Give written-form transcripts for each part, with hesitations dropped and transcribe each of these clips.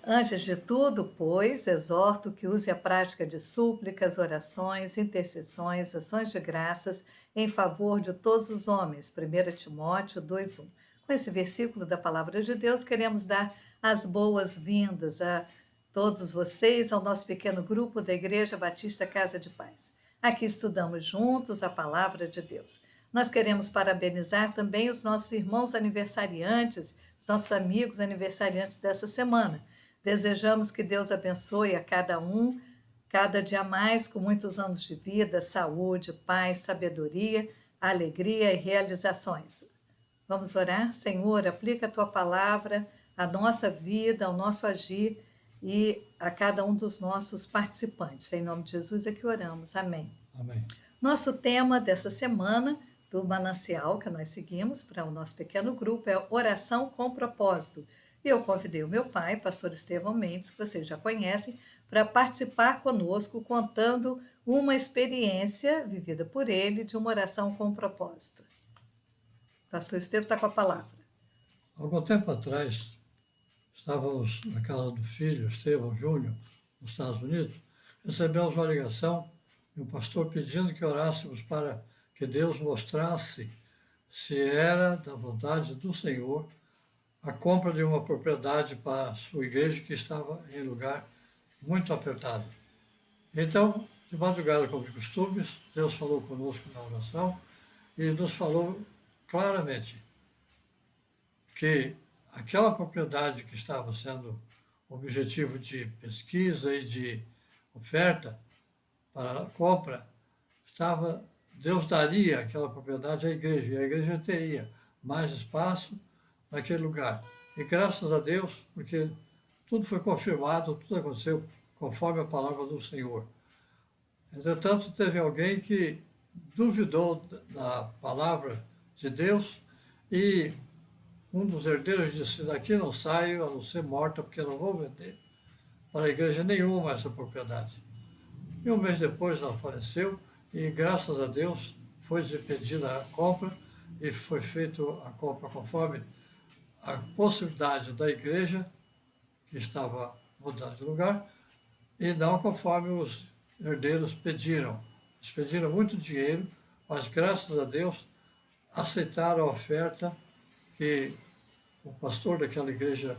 Antes de tudo, pois, exorto que use a prática de súplicas, orações, intercessões, ações de graças em favor de todos os homens. 1 Timóteo 2:1. Com esse versículo da palavra de Deus, queremos dar as boas-vindas a todos vocês ao nosso pequeno grupo da Igreja Batista Casa de Paz. Aqui estudamos juntos a palavra de Deus. Nós queremos parabenizar também os nossos irmãos aniversariantes, os nossos amigos aniversariantes dessa semana. Desejamos que Deus abençoe a cada um, cada dia mais, com muitos anos de vida, saúde, paz, sabedoria, alegria e realizações. Vamos orar? Senhor, aplica a tua palavra à nossa vida, ao nosso agir e a cada um dos nossos participantes. Em nome de Jesus é que oramos. Amém. Amém. Nosso tema dessa semana, do manancial que nós seguimos para o nosso pequeno grupo, é oração com propósito. E eu convidei o meu pai, pastor Estevão Mendes, que vocês já conhecem, para participar conosco, contando uma experiência vivida por ele de uma oração com propósito. Pastor Estevão está com a palavra. Algum tempo atrás, estávamos na casa do filho, Estevão Júnior, nos Estados Unidos, recebemos uma ligação de um pastor pedindo que orássemos para que Deus mostrasse se era da vontade do Senhor a compra de uma propriedade para a sua igreja que estava em lugar muito apertado. Então, de madrugada, como de costumes, Deus falou conosco na oração e nos falou claramente que aquela propriedade que estava sendo objetivo de pesquisa e de oferta para a compra, Deus daria aquela propriedade à igreja, e a igreja teria mais espaço naquele lugar. E graças a Deus, porque tudo foi confirmado, tudo aconteceu conforme a palavra do Senhor. Entretanto, teve alguém que duvidou da palavra de Deus e um dos herdeiros disse: daqui não saio a não ser morta, porque não vou vender para a igreja nenhuma essa propriedade. E um mês depois ela faleceu e, graças a Deus, foi pedida a compra e foi feita a compra conforme a possibilidade da igreja, que estava mudando de lugar, e não conforme os herdeiros pediram. Eles pediram muito dinheiro, mas, graças a Deus, aceitaram a oferta que o pastor daquela igreja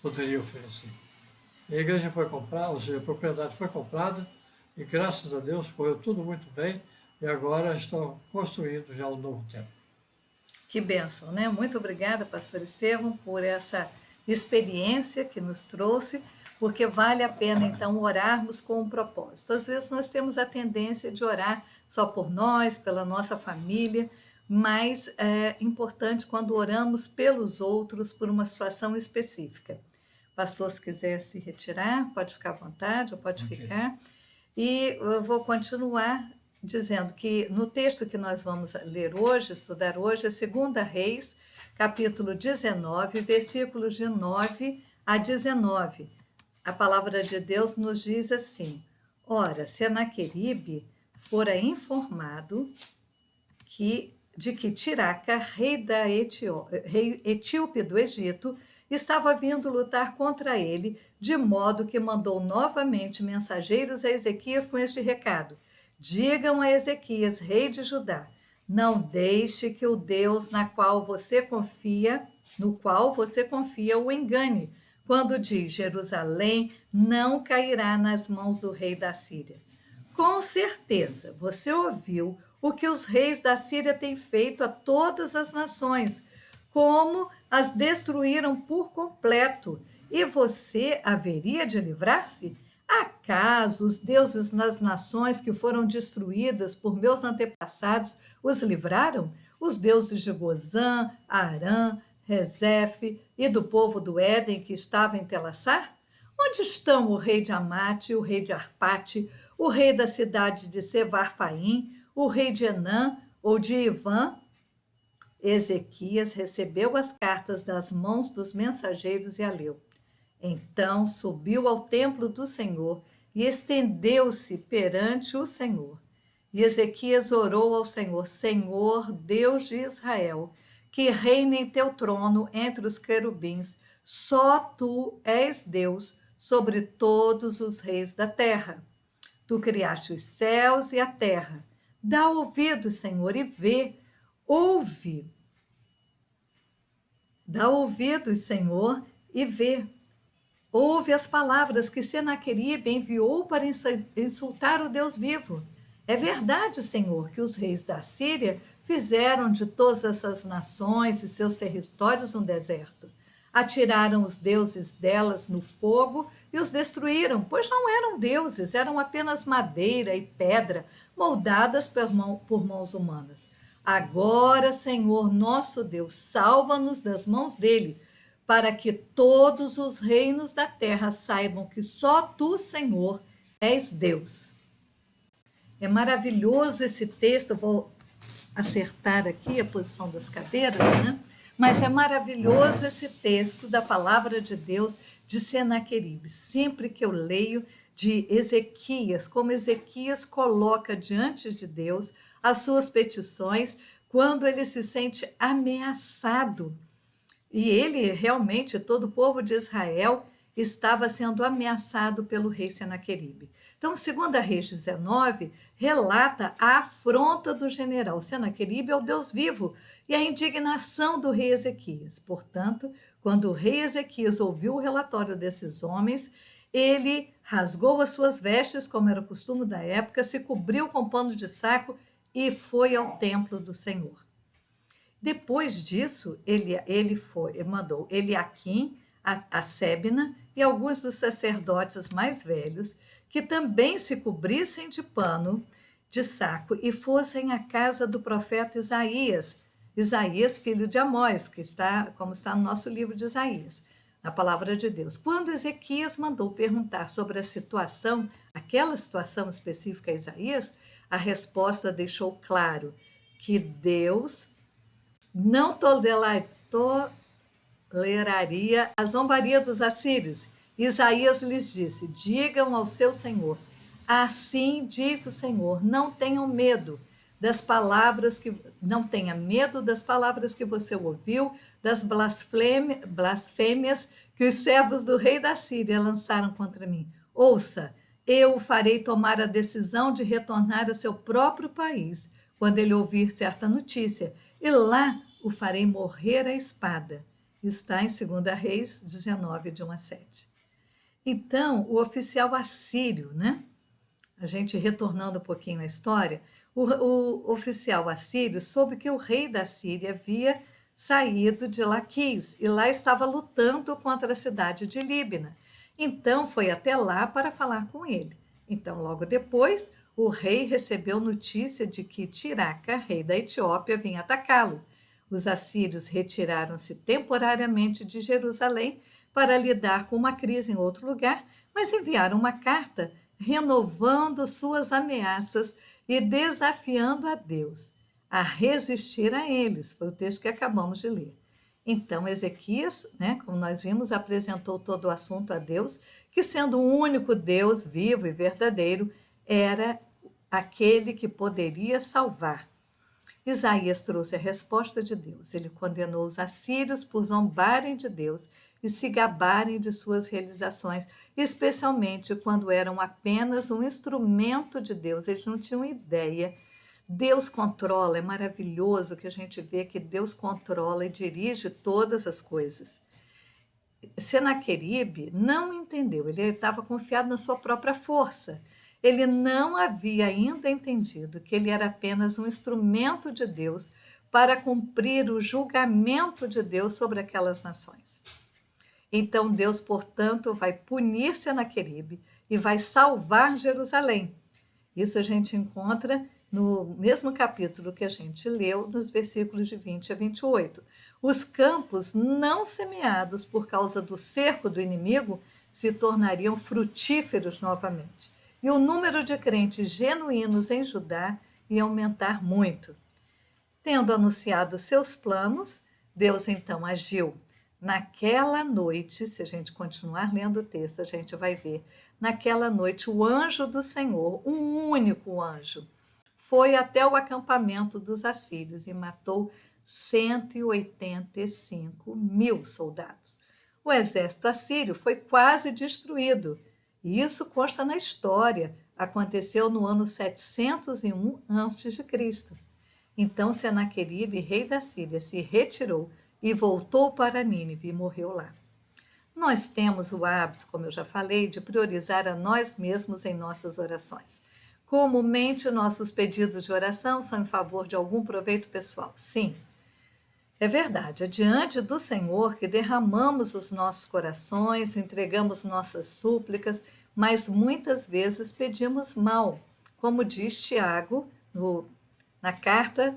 poderia oferecer. A igreja foi comprada, ou seja, a propriedade foi comprada, e graças a Deus correu tudo muito bem, e agora estão construindo já um novo templo. Que bênção, né? Muito obrigada, pastor Estevão, por essa experiência que nos trouxe, porque vale a pena, então, orarmos com um propósito. Às vezes nós temos a tendência de orar só por nós, pela nossa família, mas é importante quando oramos pelos outros, por uma situação específica. Pastor, se quiser se retirar, pode ficar à vontade, ou pode ficar. E eu vou continuar dizendo que no texto que nós vamos ler hoje, estudar hoje, é 2 Reis, capítulo 19, versículos de 9 a 19. A palavra de Deus nos diz assim: ora, Senaqueribe fora informado de que Tiraca, rei etíope do Egito, estava vindo lutar contra ele, de modo que mandou novamente mensageiros a Ezequias com este recado: digam a Ezequias, rei de Judá, não deixe que o Deus no qual você confia, o engane, quando diz: Jerusalém não cairá nas mãos do rei da Síria. Com certeza, você ouviu o que os reis da Síria têm feito a todas as nações, como as destruíram por completo. E você haveria de livrar-se? Acaso os deuses nas nações que foram destruídas por meus antepassados os livraram? Os deuses de Gozã, Arã, Rezefe e do povo do Éden que estava em Telassar? Onde estão o rei de Amate, o rei de Arpate, o rei da cidade de Sevarfaim, o rei de Enã ou de Ivã? Ezequias recebeu as cartas das mãos dos mensageiros e a leu. Então subiu ao templo do Senhor e estendeu-se perante o Senhor. E Ezequias orou ao Senhor: Senhor, Deus de Israel, que reina em teu trono entre os querubins, Só tu és Deus sobre todos os reis da terra. Tu criaste os céus e a terra. Dá ouvidos, Senhor, e vê. Ouve. Dá ouvidos, Senhor, e vê. Ouve as palavras que Senaqueribe enviou para insultar o Deus vivo. É verdade, Senhor, que os reis da Síria fizeram de todas essas nações e seus territórios um deserto. Atiraram os deuses delas no fogo e os destruíram, pois não eram deuses, eram apenas madeira e pedra moldadas por mãos humanas. Agora, Senhor nosso Deus, salva-nos das mãos dele, para que todos os reinos da terra saibam que só tu, Senhor, és Deus. É maravilhoso esse texto, eu vou acertar aqui a posição das cadeiras, né? Mas é maravilhoso esse texto da palavra de Deus de Senaqueribe. Sempre que eu leio de Ezequias, como Ezequias coloca diante de Deus as suas petições quando ele se sente ameaçado. E ele realmente, todo o povo de Israel, estava sendo ameaçado pelo rei Senaqueribe. Então, 2 Reis 19 relata a afronta do general Senaqueribe ao Deus vivo e a indignação do rei Ezequias. Portanto, quando o rei Ezequias ouviu o relatório desses homens, ele rasgou as suas vestes, como era o costume da época, se cobriu com pano de saco e foi ao templo do Senhor. Depois disso, ele mandou Eliaquim, a Sebna e alguns dos sacerdotes mais velhos, que também se cobrissem de pano de saco e fossem à casa do profeta Isaías, filho de Amós, como está no nosso livro de Isaías, na palavra de Deus. Quando Ezequias mandou perguntar sobre a situação, aquela situação específica a Isaías, a resposta deixou claro que Deus não toleraria a zombaria dos assírios. Isaías lhes disse: digam ao seu senhor, assim diz o Senhor, não tenha medo das palavras que você ouviu, das blasfêmias que os servos do rei da Síria lançaram contra mim. Ouça, eu o farei tomar a decisão de retornar a seu próprio país quando ele ouvir certa notícia, e lá o farei morrer à espada. Isso está em 2 Reis 19, de 1 a 7. Então, o oficial assírio, né? A gente retornando um pouquinho à história, o oficial assírio soube que o rei da Síria havia saído de Laquis e lá estava lutando contra a cidade de Líbina. Então, foi até lá para falar com ele. Então, logo depois, o rei recebeu notícia de que Tiraca, rei da Etiópia, vinha atacá-lo. Os assírios retiraram-se temporariamente de Jerusalém para lidar com uma crise em outro lugar, mas enviaram uma carta renovando suas ameaças e desafiando a Deus a resistir a eles. Foi o texto que acabamos de ler. Então, Ezequias, né, como nós vimos, apresentou todo o assunto a Deus, que sendo o único Deus vivo e verdadeiro, era aquele que poderia salvar. Isaías trouxe a resposta de Deus. Ele condenou os assírios por zombarem de Deus e se gabarem de suas realizações, especialmente quando eram apenas um instrumento de Deus. Eles não tinham ideia. Deus controla, é maravilhoso que a gente vê que Deus controla e dirige todas as coisas. Senaqueribe não entendeu, ele estava confiado na sua própria força. Ele não havia ainda entendido que ele era apenas um instrumento de Deus para cumprir o julgamento de Deus sobre aquelas nações. Então Deus, portanto, vai punir Senaqueribe e vai salvar Jerusalém. Isso a gente encontra no mesmo capítulo que a gente leu, nos versículos de 20 a 28. Os campos não semeados por causa do cerco do inimigo se tornariam frutíferos novamente. E o número de crentes genuínos em Judá ia aumentar muito. Tendo anunciado seus planos, Deus então agiu. Naquela noite, se a gente continuar lendo o texto, a gente vai ver, naquela noite o anjo do Senhor, um único anjo, foi até o acampamento dos assírios e matou 185 mil soldados. o exército assírio foi quase destruído. E isso consta na história. Aconteceu no ano 701 a.C. Então Senaqueribe, rei da Síria, se retirou e voltou para Nínive e morreu lá. Nós temos o hábito, como eu já falei, de priorizar a nós mesmos em nossas orações. Comumente, nossos pedidos de oração são em favor de algum proveito pessoal. Sim, é verdade. É diante do Senhor que derramamos os nossos corações, entregamos nossas súplicas, mas muitas vezes pedimos mal, como diz Tiago na carta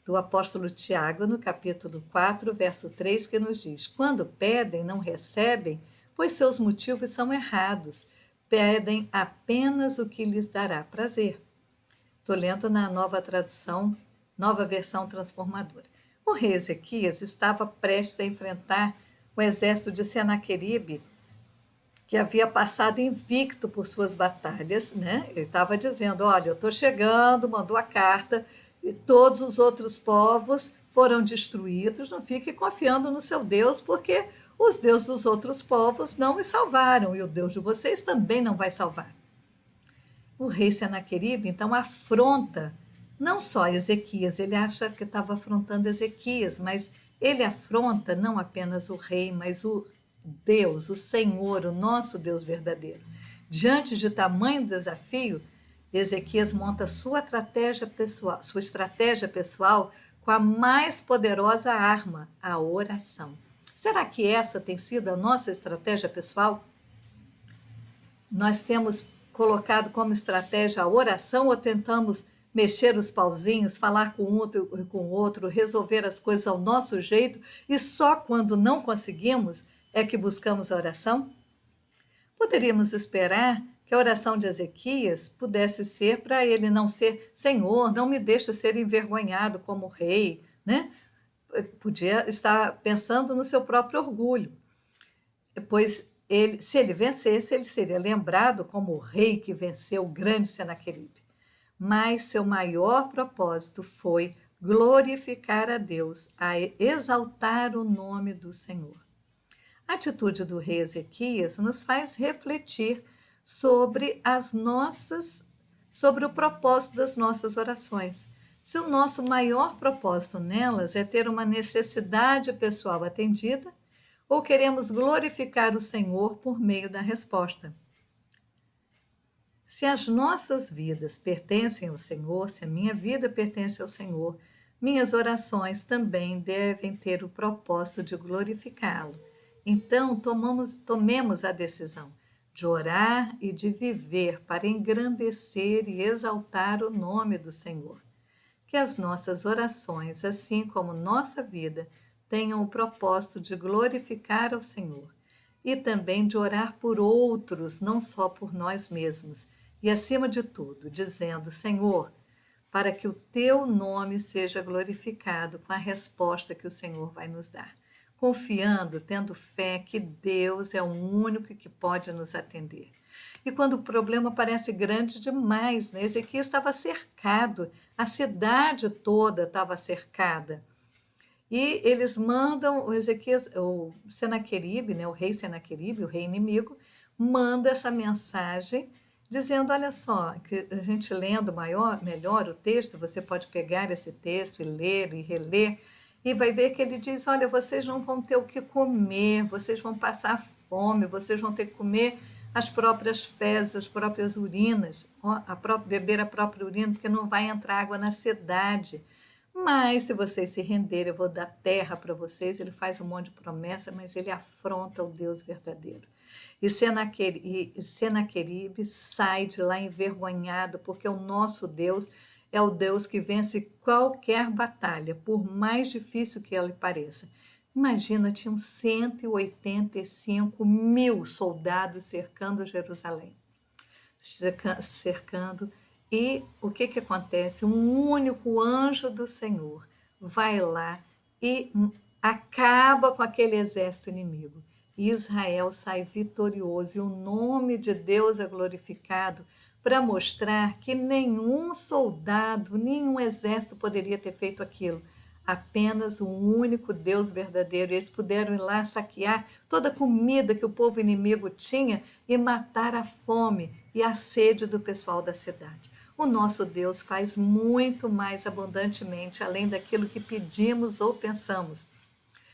do apóstolo Tiago, no capítulo 4, verso 3, que nos diz: quando pedem, não recebem, pois seus motivos são errados. Pedem apenas o que lhes dará prazer. Estou lendo na nova tradução, nova versão transformadora. O rei Ezequias estava prestes a enfrentar o exército de Senaqueribe, que havia passado invicto por suas batalhas, né? Ele estava dizendo: olha, eu estou chegando, mandou a carta, e todos os outros povos foram destruídos, não fique confiando no seu Deus, porque os deuses dos outros povos não me salvaram, e o Deus de vocês também não vai salvar. O rei Senaqueribe, então, afronta não só Ezequias, ele acha que estava afrontando Ezequias, mas ele afronta não apenas o rei, mas o Deus, o Senhor, o nosso Deus verdadeiro. Diante de tamanho desafio, Ezequias monta sua estratégia pessoal com a mais poderosa arma, a oração. Será que essa tem sido a nossa estratégia pessoal? Nós temos colocado como estratégia a oração ou tentamos mexer os pauzinhos, falar com um e com o outro, resolver as coisas ao nosso jeito e só quando não conseguimos é que buscamos a oração? Poderíamos esperar que a oração de Ezequias pudesse ser para ele não ser: Senhor, não me deixa ser envergonhado como rei, né? Podia estar pensando no seu próprio orgulho, pois se ele vencesse, ele seria lembrado como o rei que venceu o grande Senaqueribe. Mas seu maior propósito foi glorificar a Deus, a exaltar o nome do Senhor. A atitude do rei Ezequias nos faz refletir sobre sobre o propósito das nossas orações. Se o nosso maior propósito nelas é ter uma necessidade pessoal atendida, ou queremos glorificar o Senhor por meio da resposta. Se as nossas vidas pertencem ao Senhor, se a minha vida pertence ao Senhor, minhas orações também devem ter o propósito de glorificá-lo. Então, tomemos a decisão de orar e de viver para engrandecer e exaltar o nome do Senhor. Que as nossas orações, assim como nossa vida, tenham o propósito de glorificar ao Senhor e também de orar por outros, não só por nós mesmos, e acima de tudo, dizendo: Senhor, para que o teu nome seja glorificado com a resposta que o Senhor vai nos dar, confiando, tendo fé que Deus é o único que pode nos atender. E quando o problema parece grande demais, né? Ezequias estava cercado, a cidade toda estava cercada. E eles mandam o Senaqueribe, né, o rei Senaqueribe, o rei inimigo, manda essa mensagem dizendo: olha só, que a gente lendo melhor o texto, você pode pegar esse texto e ler e reler, e vai ver que ele diz: olha, vocês não vão ter o que comer, vocês vão passar fome, vocês vão ter que comer as próprias fezes, as próprias urinas, beber a própria urina, porque não vai entrar água na cidade. Mas se vocês se renderem, eu vou dar terra para vocês. Ele faz um monte de promessa, mas ele afronta o Deus verdadeiro. E Senaqueribe sai de lá envergonhado, porque o nosso Deus é o Deus que vence qualquer batalha, por mais difícil que ela pareça. Imagina, tinham 185 mil soldados cercando Jerusalém. Cercando. E o que acontece? Um único anjo do Senhor vai lá e acaba com aquele exército inimigo. E Israel sai vitorioso e o nome de Deus é glorificado para mostrar que nenhum soldado, nenhum exército poderia ter feito aquilo. apenas o único Deus verdadeiro. Eles puderam ir lá saquear toda a comida que o povo inimigo tinha e matar a fome e a sede do pessoal da cidade. O nosso Deus faz muito mais abundantemente, além daquilo que pedimos ou pensamos,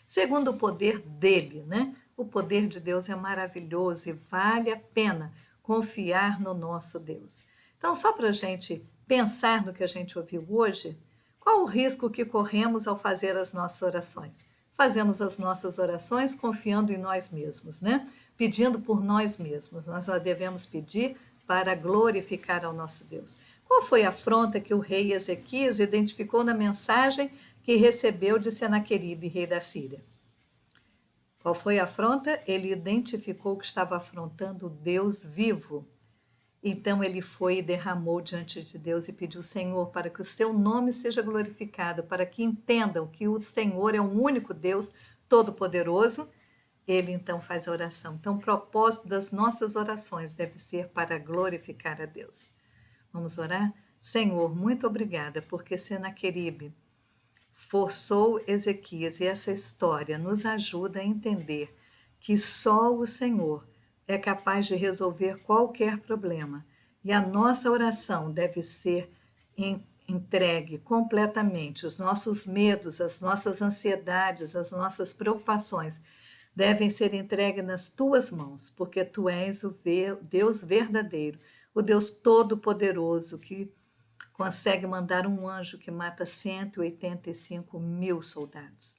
segundo o poder dele, né? O poder de Deus é maravilhoso e vale a pena confiar no nosso Deus. Então, só para a gente pensar no que a gente ouviu hoje, qual o risco que corremos ao fazer as nossas orações? Fazemos as nossas orações confiando em nós mesmos, né? Pedindo por nós mesmos. Nós só devemos pedir para glorificar ao nosso Deus. Qual foi a afronta que o rei Ezequias identificou na mensagem que recebeu de Senaqueribe, rei da Síria? Qual foi a afronta? Ele identificou que estava afrontando o Deus vivo. Então ele foi e derramou diante de Deus e pediu: Senhor, para que o seu nome seja glorificado, para que entendam que o Senhor é o único Deus todo-poderoso. Ele então faz a oração. Então o propósito das nossas orações deve ser para glorificar a Deus. Vamos orar? Senhor, muito obrigada, porque Senaqueribe forçou Ezequias, e essa história nos ajuda a entender que só o Senhor é capaz de resolver qualquer problema. E a nossa oração deve ser entregue completamente. Os nossos medos, as nossas ansiedades, as nossas preocupações devem ser entregues nas tuas mãos, porque tu és o Deus verdadeiro, o Deus todo-poderoso que consegue mandar um anjo que mata 185 mil soldados.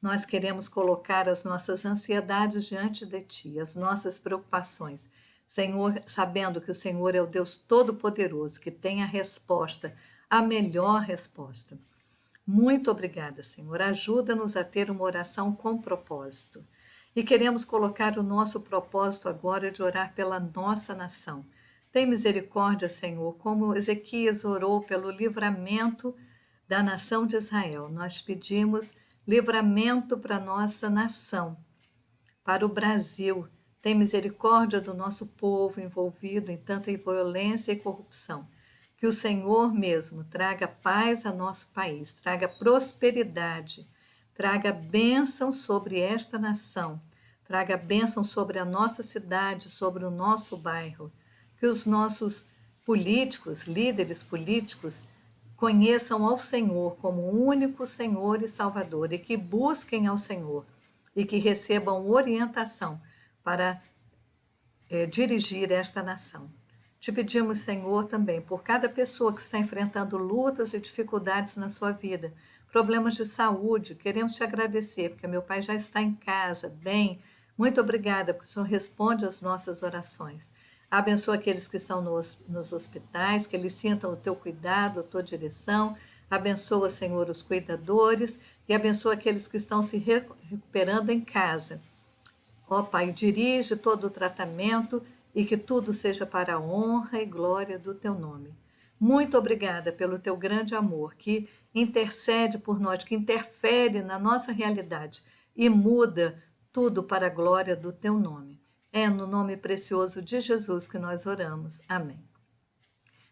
Nós queremos colocar as nossas ansiedades diante de Ti, as nossas preocupações. Senhor, sabendo que o Senhor é o Deus Todo-Poderoso, que tem a resposta, a melhor resposta. Muito obrigada, Senhor. Ajuda-nos a ter uma oração com propósito. E queremos colocar o nosso propósito agora de orar pela nossa nação. Tem misericórdia, Senhor, como Ezequias orou pelo livramento da nação de Israel. Nós pedimos livramento para a nossa nação, para o Brasil. Tem misericórdia do nosso povo envolvido em tanta violência e corrupção. Que o Senhor mesmo traga paz a nosso país, traga prosperidade, traga bênção sobre esta nação, traga bênção sobre a nossa cidade, sobre o nosso bairro. Que os nossos políticos, líderes políticos, conheçam ao Senhor como o único Senhor e Salvador e que busquem ao Senhor e que recebam orientação para dirigir esta nação. Te pedimos, Senhor, também por cada pessoa que está enfrentando lutas e dificuldades na sua vida, problemas de saúde. Queremos te agradecer, porque meu pai já está em casa, bem. Muito obrigada, porque o Senhor responde às nossas orações. Abençoa aqueles que estão nos hospitais, que eles sintam o teu cuidado, a tua direção. Abençoa, Senhor, os cuidadores e abençoa aqueles que estão se recuperando em casa. Ó Pai, dirige todo o tratamento e que tudo seja para a honra e glória do teu nome. Muito obrigada pelo teu grande amor que intercede por nós, que interfere na nossa realidade e muda tudo para a glória do teu nome. É no nome precioso de Jesus que nós oramos. Amém.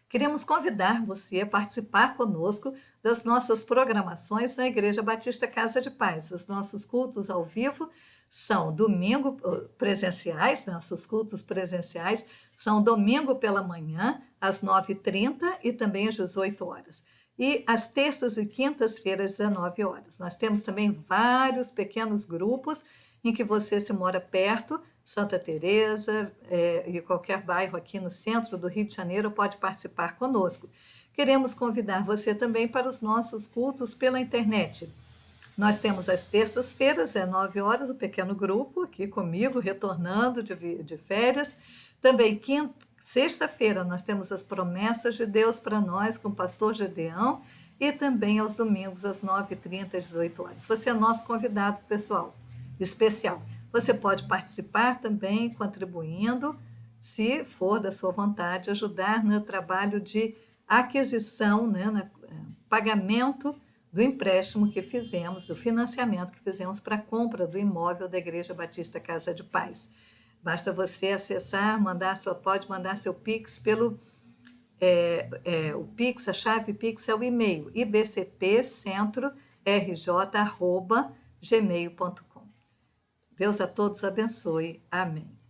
Queremos convidar você a participar conosco das nossas programações na Igreja Batista Casa de Paz. Os nossos cultos ao vivo são domingo presenciais, nossos cultos presenciais são domingo pela manhã, às 9h30 e também às 18 horas. E às terças e quintas-feiras, às 19 horas. Nós temos também vários pequenos grupos em que você se mora perto, Santa Teresa e qualquer bairro aqui no centro do Rio de Janeiro pode participar conosco. Queremos convidar você também para os nossos cultos pela internet. Nós temos às terças-feiras, às 9 horas, o pequeno grupo aqui comigo, retornando de férias. Também sexta-feira nós temos as promessas de Deus para nós com o pastor Gedeão e também aos domingos às 9h30 às 18 horas. Você é nosso convidado, pessoal, especial. Você pode participar também contribuindo, se for da sua vontade, ajudar no trabalho de aquisição, né, no pagamento do empréstimo que fizemos, do financiamento que fizemos para a compra do imóvel da Igreja Batista Casa de Paz. Basta você acessar, pode mandar seu Pix pelo o Pix, a chave Pix é o e-mail ibcpcentro, rj@gmail.com. Deus a todos abençoe. Amém.